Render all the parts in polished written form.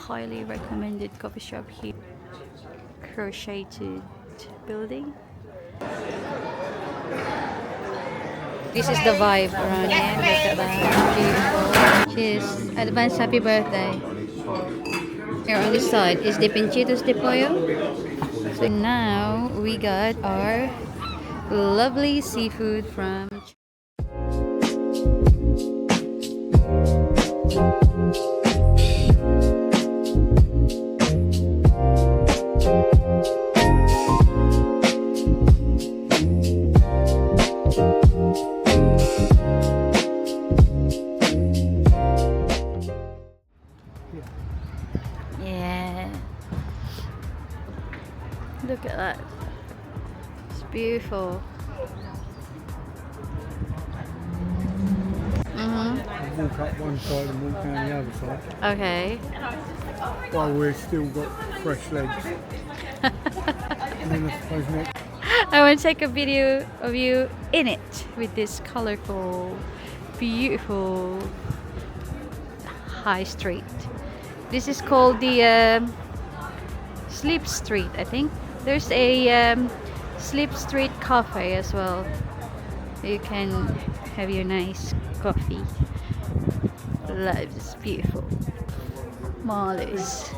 highly recommended coffee shop here. Crocheted building. This is the vibe around here. Look at that. Beautiful. Cheers. Advance happy birthday. Here on this side is the Pinchitos de Pollo. So now we got our lovely seafood from look at that. It's beautiful. Walk up one side and walk down the other side. Okay. While we've still got fresh legs. And then I suppose next. I want to take a video of you in it with this colorful, beautiful high street. This is called the Sleep Street, I think. There's a Sleep Street cafe as well. You can have your nice coffee. Life is beautiful. Marvelous.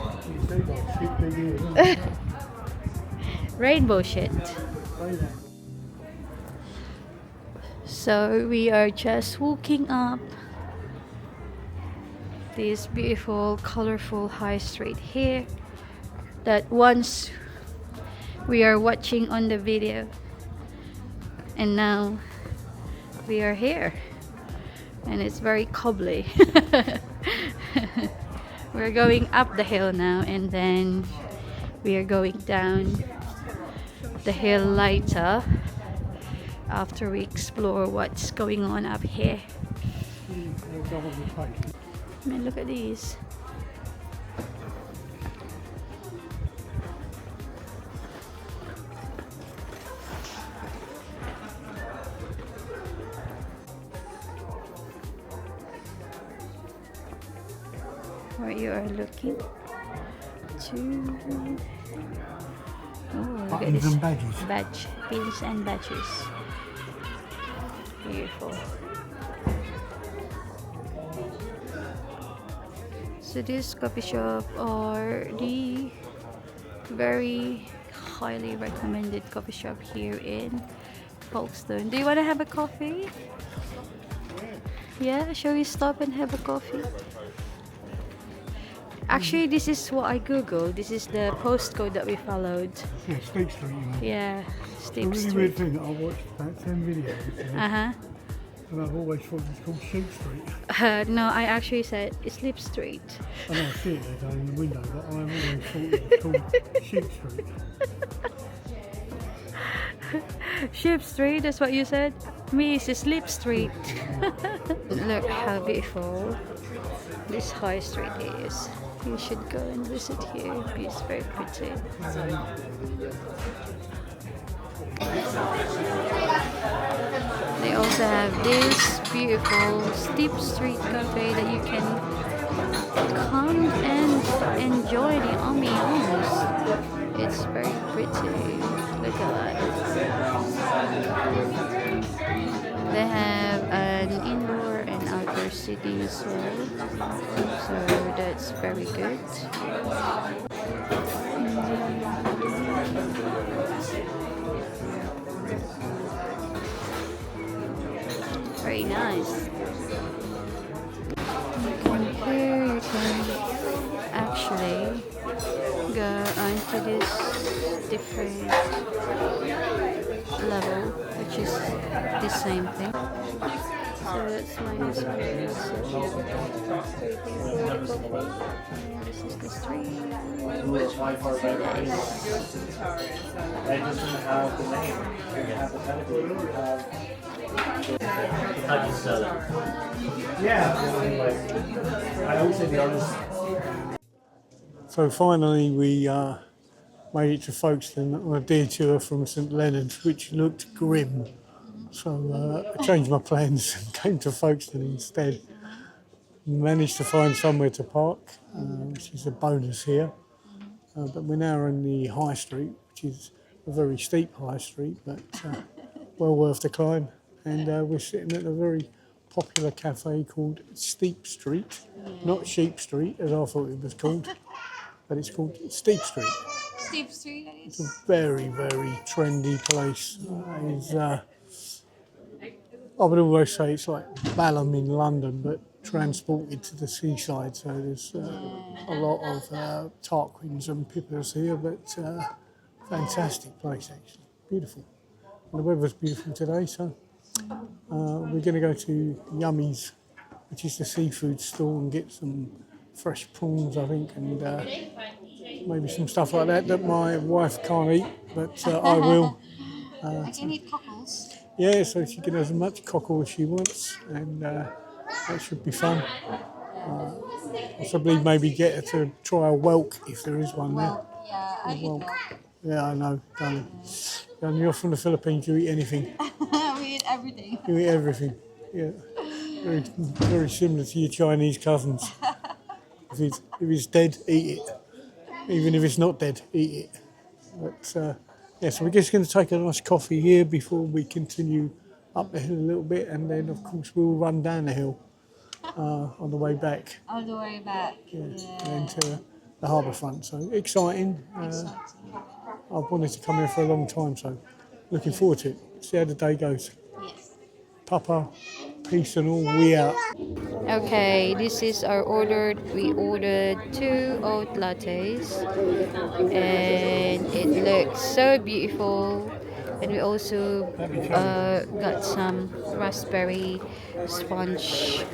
Rainbow shit. So we are just walking up this beautiful, colorful high street here that once we are watching on the video, and now we are here, and it's very cobbly. We're going up the hill now, and then we are going down the hill later after we explore what's going on up here. Man, look at these. Where you are looking to. Oh, look at Buttons this. and badges. Badge, pins and badges. Beautiful. So this coffee shop are the very highly recommended coffee shop here in Folkestone. Do you want to have a coffee? Yeah, shall we stop and have a coffee? Actually, this is what I googled. This is the postcode that we followed. Yeah, Steep Street, you know. Yeah, It's a Steep really Street. weird thing that I watched about 10 videos. Uh-huh. And I've always thought it's called Sheep Street. No, I actually said Sleep Street. I know I see it there down in the window, but I've always thought it was called Sheep Street. Sheep Street, that's what you said? Me, it's Sleep Street. Look how beautiful this high street is. You should go and visit here. It's very pretty. They also have this beautiful Steep Street cafe that you can come and enjoy the ambiance. It's very pretty. Look at that. They have an indoor and outdoor seating as well, so that's very good. Very nice. Here you can actually go onto this different level, which is the same thing. So that's my experience. This is the street. How do you sell it? Yeah, I always say the artist. So finally we made it to Folkestone on a detour from St Leonard's, which looked grim. So I changed my plans and came to Folkestone instead. Managed to find somewhere to park, which is a bonus here. But we're now in the high street, which is a very steep high street, but well worth the climb. And we're sitting at a very popular cafe called Steep Street, not Sheep Street as I thought it was called, but it's called Steep Street. Steep Street, It's a very, very trendy place. I would always say it's like Balham in London, but transported to the seaside. So there's a lot of Tarquins and Pippers here, but fantastic place actually, beautiful. And the weather's beautiful today, so we're going to go to Yummy's, which is the seafood store, and get some fresh prawns, I think, and maybe some stuff like that that my wife can't eat, but I will. I can eat cockles. Yeah, so she can have as much cockle as she wants, and that should be fun. Possibly maybe get her to try a whelk if there is one there. Yeah, I eat Whelk. milk. Yeah, I know, darling. And you're from the Philippines, you eat anything. We eat everything. You eat everything. Yeah, very, very similar to your Chinese cousins. If it's dead, eat it. Even if it's not dead, eat it. But yeah, so we're just going to take a nice coffee here before we continue up the hill a little bit, and then of course we'll run down the hill on the way back. On the way back. And into the harbour front. So exciting. I've wanted to come here for a long time, so looking forward to it. See how the day goes. Yes. Papa, peace and all, we out. Okay, this is our order. We ordered 2 oat lattes, and it looks so beautiful. And we also got some raspberry sponge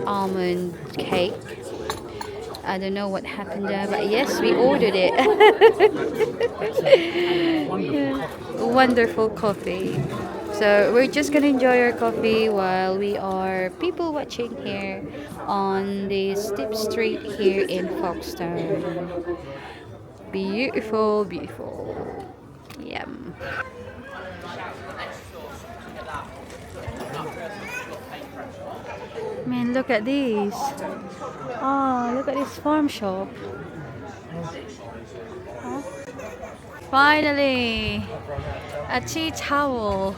almond cake. I don't know what happened there, but yes, we ordered it. Yeah. Wonderful coffee. So we're just gonna enjoy our coffee while we are people watching here on the steep street here in Folkestone. Beautiful, beautiful. Yum. Man, look at these. Oh, look at this farm shop. Huh? Finally, a tea towel.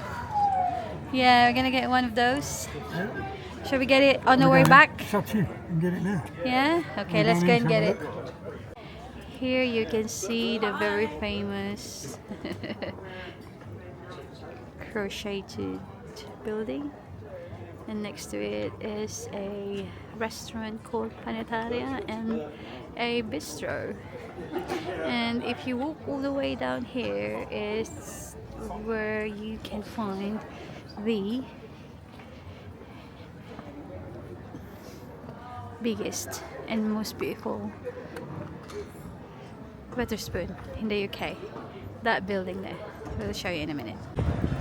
Yeah, we're gonna get one of those. Shall we get it on the way back? It's up to you. You can get it now. Yeah? Okay, let's go and get it. Here you can see the very famous crocheted building. And next to it is a restaurant called Planetaria and a bistro. And if you walk all the way down here is where you can find the biggest and most beautiful Wetherspoon in the UK. That building there. We'll show you in a minute.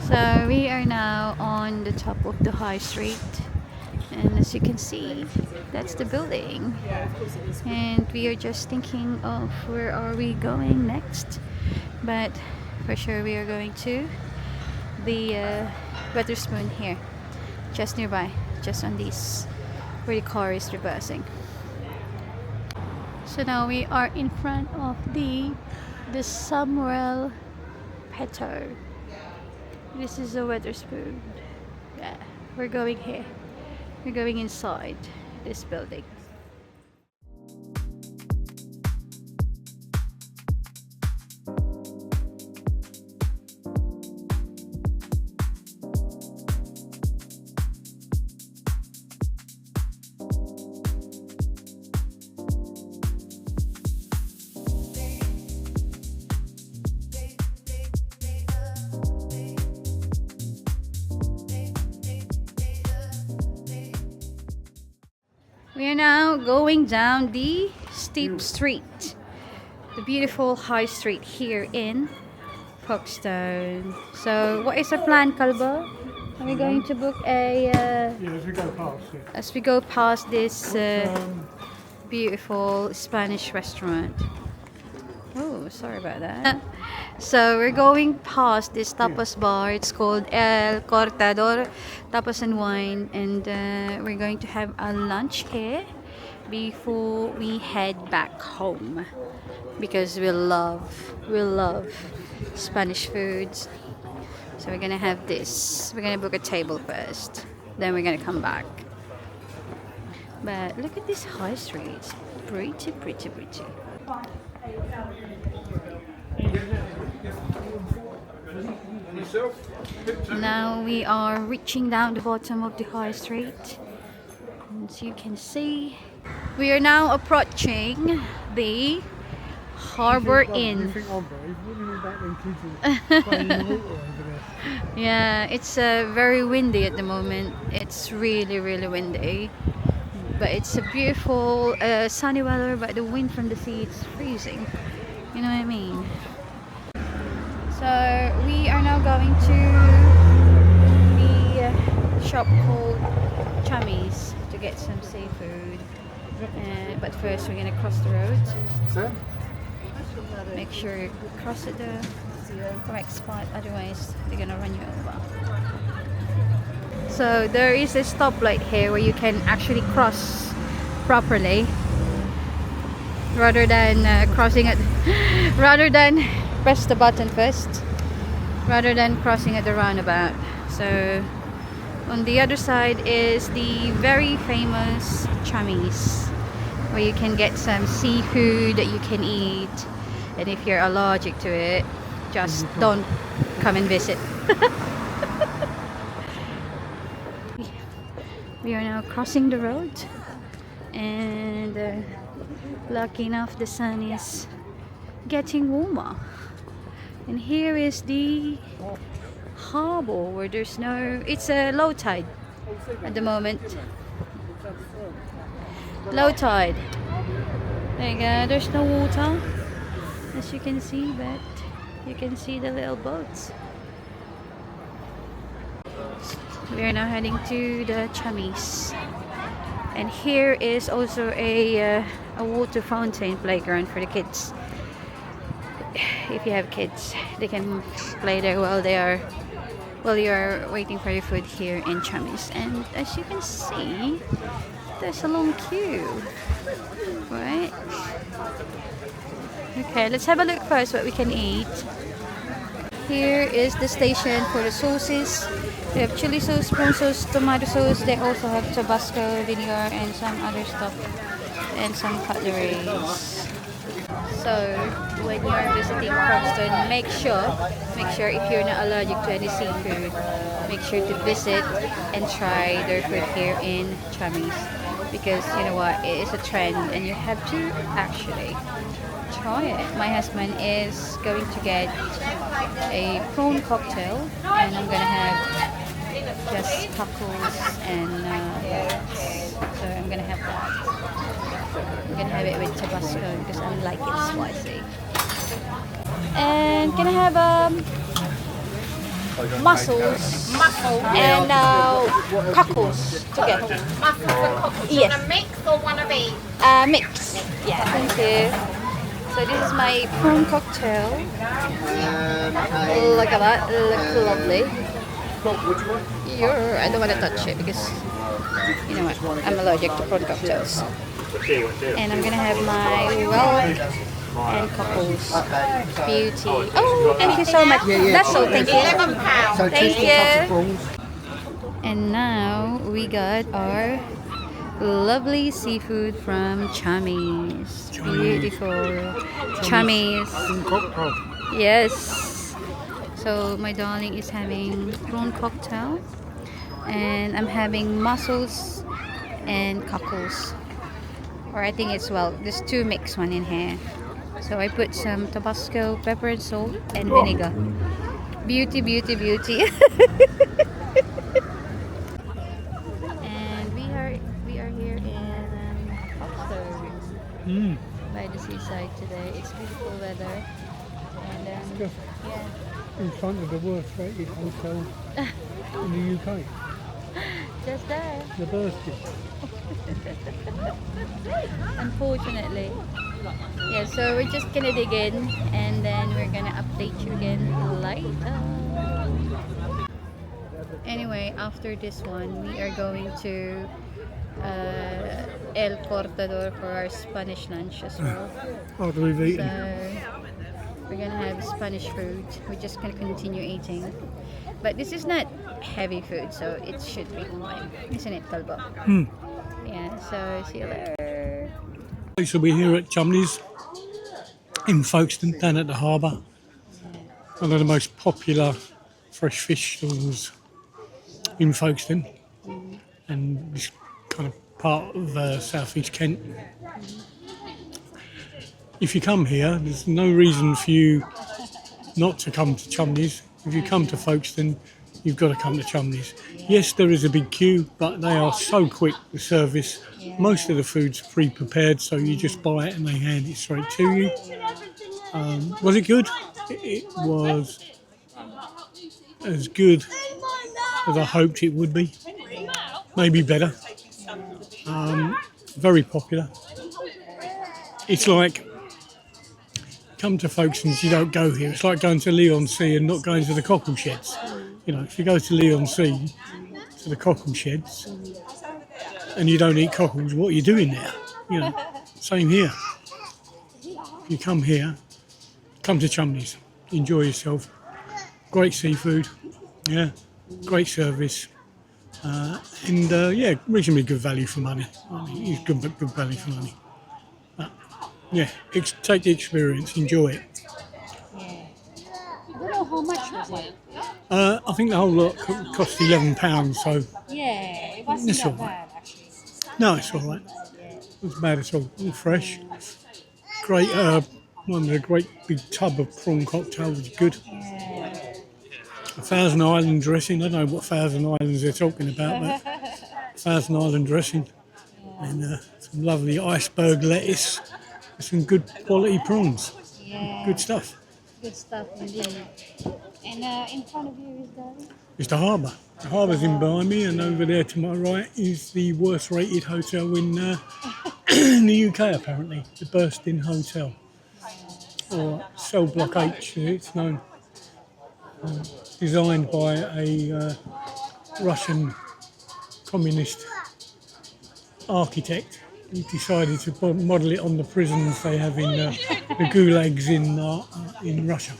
So we are now on the top of the high street, and as you can see, that's the building. And we are just thinking of where are we going next, but for sure we are going to the Wetherspoon here, just nearby, just on this where the car is reversing. So now we are in front of the Samuel Petto. This is a Wetherspoon. Yeah, we're going here. We're going inside this building. We are now going down the steep street, the beautiful high street here in Folkestone. So, what is our plan, Kalbo? Are we going to book a Yeah, as we go past it. as we go past this beautiful Spanish restaurant? Oh, sorry about that. So we're going past this tapas bar. It's called El Cortador Tapas and Wine, and we're going to have a lunch here. before we head back home because we love Spanish foods. So we're gonna have this. We're gonna book a table first, then we're gonna come back. But look at this high street. It's pretty. Now we are reaching down the bottom of the high street. As you can see, we are now approaching the Harbor Inn. Yeah, it's very windy at the moment. It's really windy. But it's a beautiful sunny weather, but the wind from the sea is freezing. You know what I mean? So we are now going to the shop called Chummies to get some seafood. But first we're gonna cross the road. Make sure you cross at the correct spot, otherwise they're gonna run you over. So there is a stoplight here where you can actually cross properly rather than crossing at rather than press the button first rather than crossing at the roundabout. So on the other side is the very famous Chummies, where you can get some seafood that you can eat, and if you're allergic to it, just don't come and visit. We are now crossing the road, and lucky enough the sun is getting warmer. And here is the harbor where there's no, it's a low tide at the moment. Low tide. There you go, there's no water as you can see, but you can see the little boats. We are now heading to the Chummies, and here is also a water fountain playground for the kids. If you have kids, they can play there while you are waiting for your food here in Chummies. And as you can see, there's a long queue, right? Okay, let's have a look first what we can eat. Here is the station for the sauces. They have chili sauce, prawn sauce, tomato sauce. They also have Tabasco, vinegar, and some other stuff, and some cutleries. So when you are visiting Folkestone, make sure if you're not allergic to any seafood, make sure to visit and try their food here in Chummies, because you know what, it is a trend and you have to actually try it. My husband is going to get a prawn cocktail, and I'm gonna have just tacos and so I'm gonna have that. I'm gonna have it with Tabasco because I like it spicy. And can I have mussels and cockles together? Yes. Want a mix or one of each? Mix. Yeah, thank you. So this is my prawn cocktail. Look at that, it looks lovely. I don't want to touch it because you know what, I'm allergic to prawn cocktails. And I'm gonna have my whelk and cockles. Beauty. Oh, thank you so much. That's all, thank you. £11. Thank you. And now we got our lovely seafood from Chummies. Beautiful. Chummies. Yes. So my darling is having prawn cocktail, and I'm having mussels and cockles. Or I think it's, well, there's two mixed one in here. So I put some Tabasco, pepper and salt, and vinegar. Beauty. And we are here in Folkestone by the seaside today. It's beautiful weather, and yeah. In front of the worst rated hotel in the UK. Just there. The Bursting. Unfortunately. Yeah, so we're just gonna dig in and then we're gonna update you again later. Anyway, after this one, we are going to El Cortador for our Spanish lunch as well. After we've So eaten. we're gonna have Spanish food. We're just gonna continue eating. But this is not heavy food, so it should be fine. Isn't it, Kalbo? Yeah, so see you later. So we're here at Chumley's in Folkestone, down at the harbour. One of the most popular fresh fish stalls in Folkestone, and it's kind of part of South East Kent. If you come here, there's no reason for you not to come to Chumley's. If you come to Folkestone, you've got to come to Chumley's. Yes, there is a big queue, but they are so quick, the service. Most of the food's pre-prepared, so you just buy it and they hand it straight to you. Was it good? It was as good as I hoped it would be. Maybe better. Very popular. It's like, come to Folkestone, you don't go here. It's like going to Leon Sea and not going to the cockle sheds. You know, if you go to Leon Sea, to the cockle sheds, and you don't eat cockles, what are you doing there? You know, same here. If you come here, come to Chumley's, enjoy yourself. Great seafood, yeah, great service, and yeah, reasonably good value for money. I mean, it's good value for money. Yeah, take the experience, enjoy it. I don't know how much was it. I think the whole lot cost £11, so Yeah, it wasn't It's that all right. bad actually. no, it's all right. It wasn't bad at all fresh. Great, one of the great big tub of prawn cocktail was good. A Thousand Island dressing, I don't know what Thousand Islands they're talking about, but Thousand Island dressing. And some lovely iceberg lettuce, some good quality prawns. Yeah, Good stuff. good stuff indeed. And in front of you is the... It's the harbour. The harbour's in behind me, and over there to my right is the worst rated hotel in in the UK, apparently, the Bursting Hotel, or Cell Block H, as it's known. Designed by a Russian communist architect. He decided to model it on the prisons they have in the gulags in Russia.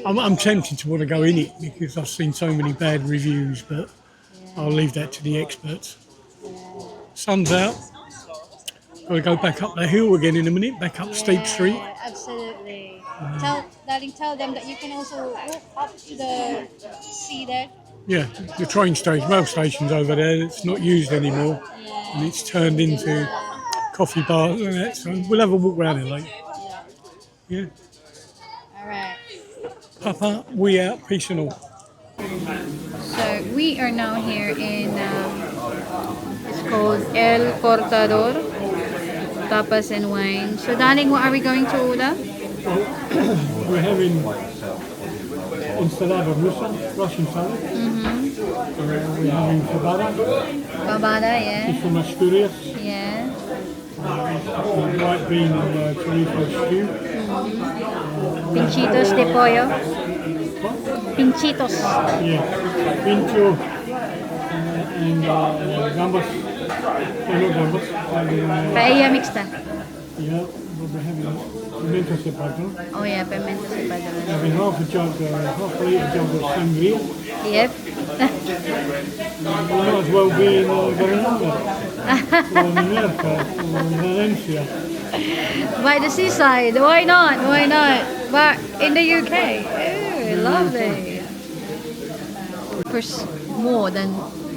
I'm tempted to want to go in it because I've seen so many bad reviews, but I'll leave that to the experts. Sun's out. Got to go back up the hill again in a minute, back up Steep Street. Yeah, absolutely. Tell them that you can also walk up to the sea there. Yeah, the train station, rail station's over there. It's not used anymore, and it's turned into coffee bars and that. So we'll have a walk around it later. Yeah. All right. Papa, we out. Peace and all. So we are now here in, it's called El Cortador, tapas and wine. So darling, what are we going to order? We're having ensalada Russian salad. We're having fabada, Babada, yeah. from Asturias, Yeah. white bean and chorizo stew. Pinchitos de pollo. Pinchitos. Yeah, pincho and gambas. No gambas. Paella mixta. Yeah, we're having pimiento cepado. Oh yeah, pimiento cepado. Having half a litre jug of sangria. Yep. We might as well be in Granada, or Menorca, or Valencia. By the seaside. Why not? Why not? But in the UK. Oh, lovely. Of course, more than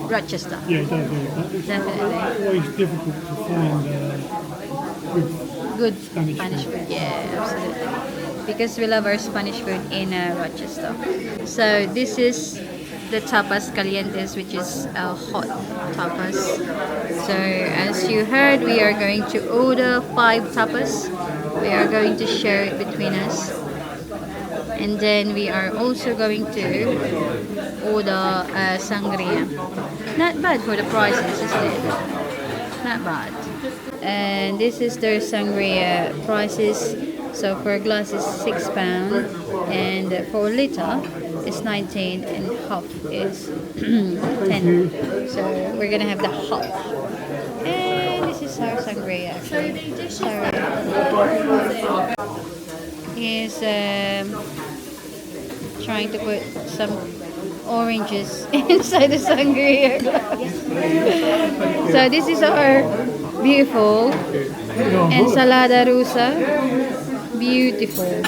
Rochester. Yeah, it does. It's Definitely. always difficult to find good Good Spanish Spanish food. food. Yeah, absolutely. Because we love our Spanish food in Rochester. So this is the tapas calientes, which is hot tapas. So as you heard, we are going to order 5 tapas. We are going to share it between us. And then we are also going to order sangria. Not bad for the prices, is it? Not bad. And this is their sangria prices. So for a glass is £6, and for a liter is 19 and half is 10. So we're gonna have the half. And this is our sangria actually. Sorry. He's trying to put some oranges inside the sangria glass. So this is our beautiful ensalada rusa. Beautiful.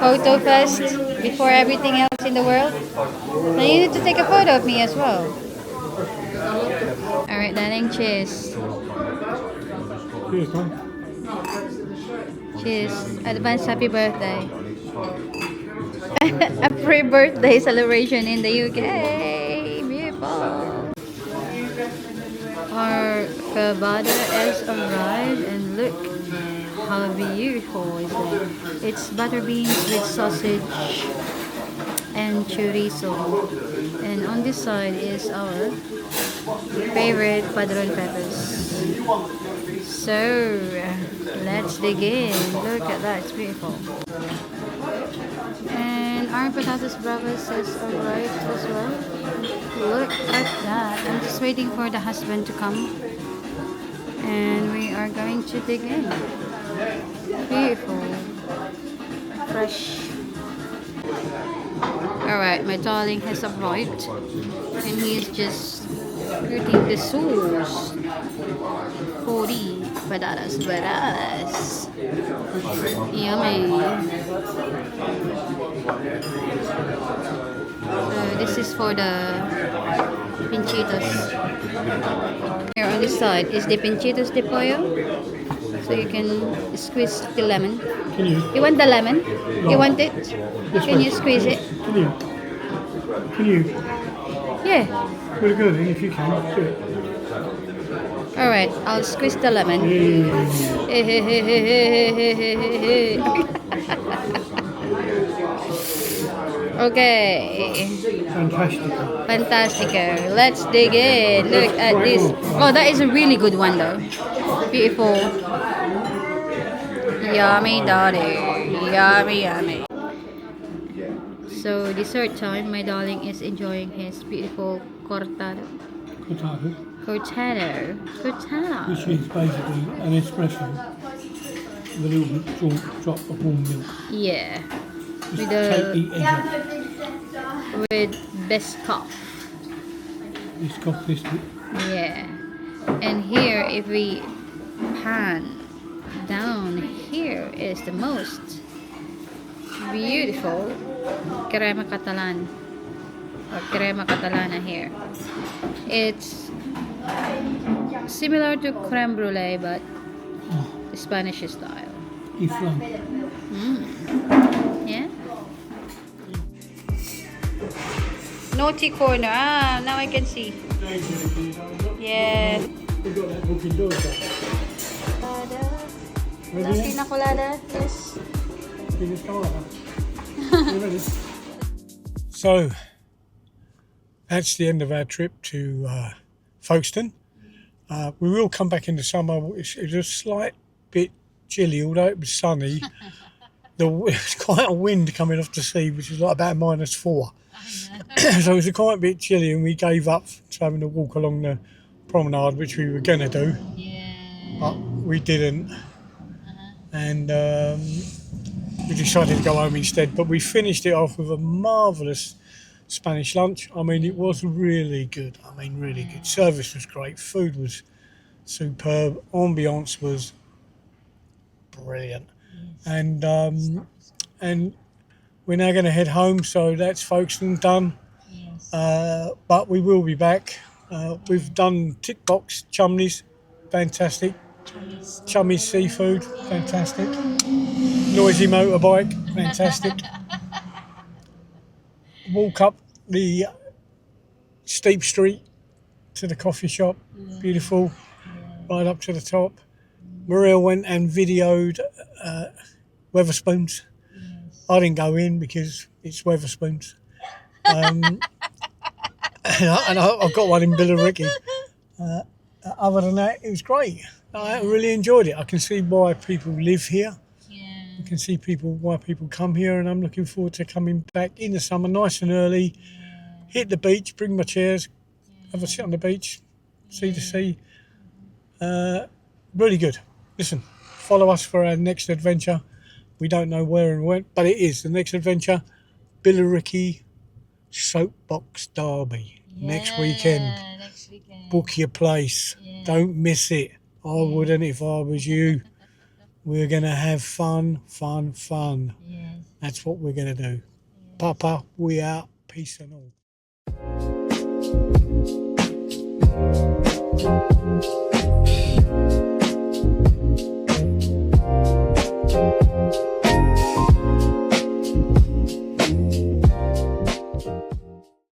Photo fest before everything else in the world. Now you need to take a photo of me as well. Alright, darling, cheers. Cheers, man. Cheers. Advance happy birthday. A pre-birthday celebration in the UK. Beautiful. Our fabada has arrived and look how beautiful is it. It's butter beans with sausage and chorizo. And on this side is our favorite padron peppers. So let's dig in. Look at that, it's beautiful. And our patatas bravas has arrived as well. Look at that. I'm just waiting for the husband to come. And we are going to dig in. Beautiful. Fresh. Alright, my darling has arrived. And he's just putting the sauce for the patatas bravas. Yummy. So this is for the pinchitos. Here on this side is the pinchitos de pollo. So you can squeeze the lemon. Can you? You want the lemon? You want it? Yes, Can you please. squeeze it? Can you? Can you? Yeah. Very good. And if you can, do it. Alright, I'll squeeze the lemon. Okay. Fantastic. Fantastico. Let's dig in. Look at this. Oh, that is a really good one though. Beautiful. Yummy daddy. Yummy, yummy. So dessert time, my darling is enjoying his beautiful cortado. Potato, Cortado. Cortado. which is basically an espresso with a little bit drop of warm milk. Yeah. Just With take the the edge off. with biscoff. It's got this bit. Yeah. And here if we pan down, here is the most beautiful crema catalan or crema catalana here. It's similar to creme brulee but the Spanish style. Iflam. Yeah. Naughty corner. Ah, now I can see. Yeah. We've got that book indoors. Ready? Pina colada. Yes. So that's the end of our trip to Folkestone. We will come back in the summer. It's a slight bit chilly, although it was sunny. There's quite a wind coming off the sea, which is like about -4. So it was quite a bit chilly, and we gave up to having to walk along the promenade, which we were going to do, but we didn't. And we decided to go home instead. But we finished it off with a marvellous Spanish lunch. I mean, it was really good. I mean, really good. Service was great. Food was superb. Ambiance was brilliant. And we're now going to head home. So that's Folkestone done. But we will be back. We've done tick box, Chumley's, fantastic. Chummy seafood, fantastic. Noisy motorbike, fantastic. Walk up the steep street to the coffee shop, beautiful, right up to the top. Maria went and videoed Weatherspoons. I didn't go in because it's Weatherspoons. And I've got one in Billericay. Other than that, it was great. I really enjoyed it. I can see why people live here. You can see why people come here, and I'm looking forward to coming back in the summer, nice and early. Hit the beach, bring my chairs, have a sit on the beach, see the sea. Really good. Listen, follow us for our next adventure. We don't know where and when, but it is the next adventure. Billericay Soapbox Derby next weekend. Next weekend. Book your place. Yeah. Don't miss it. I wouldn't if I was you. We're going to have fun. Yes. That's what we're going to do. Papa, we out. Peace and all.